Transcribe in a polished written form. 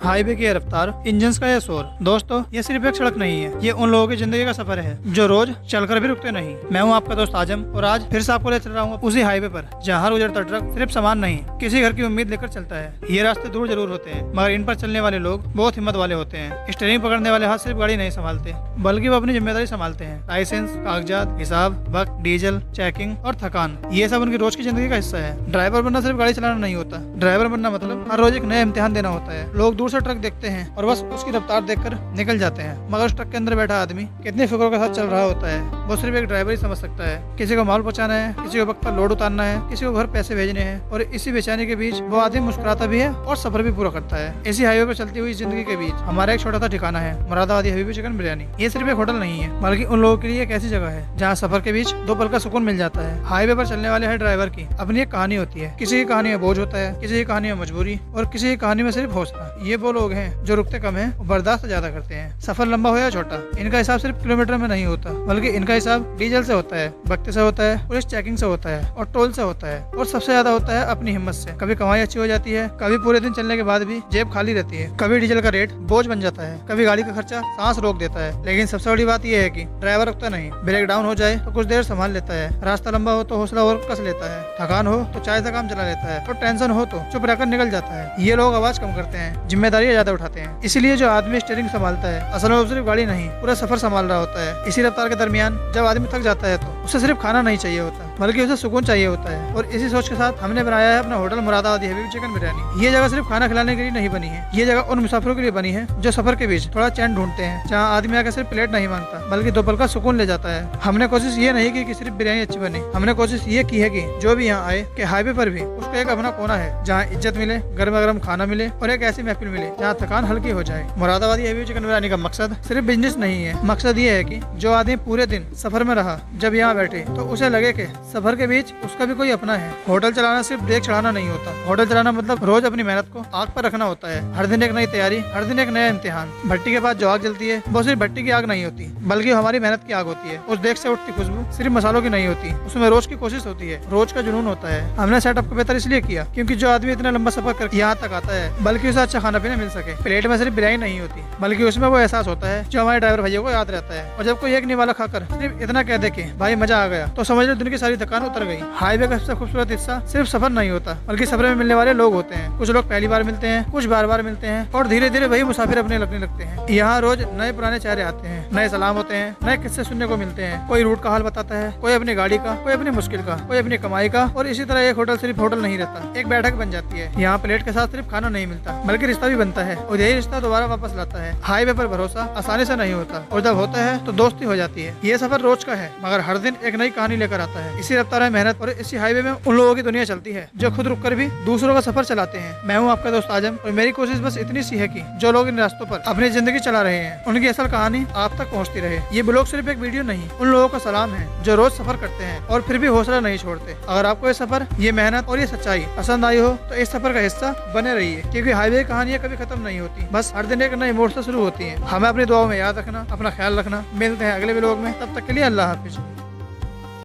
Highway की रफ्तार, engine का यह शोर। दोस्तों, ये सिर्फ एक सड़क नहीं है, ये उन लोगों की जिंदगी का सफर है जो रोज चलकर भी रुकते नहीं। मैं हूँ आपका दोस्त आजम और आज फिर से आपको ले चल रहा हूँ उसी हाईवे पर जहाँ हर गुजरता ट्रक सिर्फ सामान नहीं, किसी घर की उम्मीद लेकर चलता है। ये रास्ते दूर जरूर होते हैं, मगर इन पर चलने वाले लोग बहुत हिम्मत वाले होते हैं। स्टीयरिंग पकड़ने वाले हाथ सिर्फ गाड़ी नहीं संभालते, बल्कि वो अपनी जिम्मेदारी संभालते हैं। लाइसेंस, कागजात, हिसाब, वक्त, डीजल, चेकिंग और थकान, ये सब उनकी रोज की जिंदगी का हिस्सा है। ड्राइवर बनना सिर्फ गाड़ी चलाना नहीं होता, ड्राइवर बनना मतलब हर रोज एक नया इम्तिहान देना होता है। लोग दूर से ट्रक देखते हैं और बस उसकी रफ्तार देखकर निकल जाते हैं, मगर उस ट्रक के अंदर बैठा आदमी कितनी फिक्रों के साथ चल रहा होता है वो सिर्फ एक ड्राइवर ही समझ सकता है। किसी को माल पहुंचाना है, किसी को वक्त पर लोड उतारना है, किसी को घर पैसे भेजने हैं, और इसी बेचैनी के बीच वो आदमी मुस्कुराता भी है और सफर भी पूरा करता है। इसी हाईवे पर चलती हुई जिंदगी के बीच हमारा एक छोटा सा ठिकाना है, मुरादाबादी हबीबी चिकन बिरयानी। ये सिर्फ एक होटल नहीं है, बल्कि उन लोगों के लिए एक ऐसी जगह है जहाँ सफर के बीच दो पल का सुकून मिल जाता है। हाईवे पर चलने वाले हर ड्राइवर की अपनी एक कहानी होती है। किसी की कहानी में बोझ होता है, किसी की कहानी में मजबूरी, और किसी की कहानी में सिर्फ हौसला। ये वो लोग हैं जो रुकते कम है और बर्दाश्त ज्यादा करते हैं। सफर लंबा हो या छोटा, इनका हिसाब सिर्फ किलोमीटर में नहीं होता, बल्कि इनका हिसाब डीजल से होता है, वक्त से होता है, पुलिस चेकिंग से होता है, और टोल से होता है, और सबसे ज्यादा होता है अपनी हिम्मत से। कभी कमाई अच्छी हो जाती है, कभी पूरे दिन चलने के बाद भी जेब खाली रहती है, कभी डीजल का रेट बोझ बन जाता है, कभी गाड़ी का खर्चा सांस रोक देता है। लेकिन सबसे बड़ी बात यह है कि ड्राइवर रुकता नहीं। ब्रेक डाउन हो जाए तो कुछ देर संभाल लेता है, रास्ता लंबा हो तो हौसला और कस लेता है, थकान हो तो चाय से काम चला लेता है, और टेंशन हो तो चुप रहकर निकल जाता है। ये लोग आवाज कम करते हैं, जिम्मेदारी ज्यादा उठाते हैं। इसीलिए जो आदमी स्टीयरिंग संभालता है, असल में वो सिर्फ गाड़ी नहीं, पूरा सफर संभाल रहा होता है। इसी रफ्तार के दरमियान जब आदमी थक जाता है तो उसे सिर्फ खाना नहीं चाहिए होता, बल्कि उसे सुकून चाहिए होता है। और इसी सोच के साथ हमने बनाया है अपना होटल मुरादाबादी हबीबी चिकन बिरयानी। ये जगह सिर्फ खाना खिलाने के लिए नहीं बनी है, ये जगह उन मुसाफिरों के लिए बनी है जो सफर के बीच थोड़ा चैन ढूंढते हैं, जहाँ आदमी आकर सिर्फ प्लेट नहीं मांगता, बल्कि दो पल का सुकून ले जाता है। हमने कोशिश ये नहीं की कि सिर्फ बिरयानी अच्छी बने, हमने कोशिश ये की है कि जो भी यहाँ आए कि हाईवे पर भी उसको एक अपना कोना है जहाँ इज्जत मिले, गर्मा गर्म खाना मिले, और एक ऐसी महफिल मिले जहाँ थकान हल्की हो जाए। मुरादाबादी हबीबी चिकन बिरयानी का मकसद सिर्फ बिजनेस नहीं है, मकसद ये है कि जो आदमी पूरे दिन सफर में रहा, जब यहाँ बैठे तो उसे लगे कि सफर के बीच उसका भी कोई अपना है। होटल चलाना सिर्फ ब्रेक चढ़ाना नहीं होता, होटल चलाना मतलब रोज अपनी मेहनत को आग पर रखना होता है। हर दिन एक नई तैयारी, हर दिन एक नया इम्तिहान। भट्टी के पास जो आग जलती है वो सिर्फ भट्टी की आग नहीं होती, बल्कि हमारी मेहनत की आग होती है। उस देख से उठती खुशबू सिर्फ मसालों की नहीं होती, उसमें रोज की कोशिश होती है, रोज का जुनून होता है। हमने सेटअप को बेहतर इसलिए किया क्योंकि जो आदमी इतना लंबा सफर करके यहाँ तक आता है, बल्कि उसे अच्छा खाना पीना मिल सके। प्लेट में सिर्फ बिरयानी नहीं होती, बल्कि उसमें वो एहसास होता है जो हमारे ड्राइवर भैया को याद रहता है। और जब कोई एक निवाला खाकर सिर्फ इतना कह दे कि भाई मजा आ गया, तो समझ लो दिन की सारी थकान उतर गई। हाईवे का सबसे खूबसूरत हिस्सा सिर्फ सफर नहीं होता, बल्कि सफर में मिलने वाले लोग होते हैं। कुछ लोग पहली बार मिलते हैं, कुछ बार बार मिलते हैं, और धीरे धीरे वही मुसाफिर अपने लगने लगते हैं। यहाँ रोज नए पुराने चेहरे आते हैं, नए सलाम होते हैं, नए किस्से सुनने को मिलते हैं। कोई रूट का हाल बताता है, कोई अपनी गाड़ी का, कोई अपनी मुश्किल का, कोई अपनी कमाई का। और इसी तरह एक होटल सिर्फ होटल नहीं रहता, एक बैठक बन जाती है। यहाँ प्लेट के साथ सिर्फ खाना नहीं मिलता, बल्कि रिश्ता भी बनता है, और यही रिश्ता दोबारा वापस लाता है। हाईवे पर भरोसा आसानी से नहीं होता, और जब होता है तो दोस्ती हो जाती है। ये सफर रोज का है, मगर हर दिन एक नई कहानी लेकर आता है। इसी रफ्तार में मेहनत और इसी हाईवे में उन लोगों की दुनिया चलती है जो खुद रुककर भी दूसरों का सफर चलाते हैं। मैं हूँ आपका दोस्त आजम, और मेरी कोशिश बस इतनी सी है कि जो लोग इन रास्तों पर अपनी जिंदगी चला रहे हैं, उनकी असल कहानी आप तक पहुँचती रहे। ये ब्लॉग सिर्फ एक वीडियो नहीं, उन लोगों का सलाम है जो रोज सफर करते हैं और फिर भी हौसला नहीं छोड़ते। अगर आपको ये सफर, ये मेहनत और ये सच्चाई पसंद आई हो तो इस सफर का हिस्सा बने रहिए, क्योंकि हाईवे की कहानियां कभी खत्म नहीं होती, बस हर दिन एक नई मोड़ से शुरू होती है। हमें अपनी दुआओं में याद रखना, अपना ख्याल रखना। मिलते हैं अगले व्लॉग में, तब तक के लिए अल्लाह हाफिज।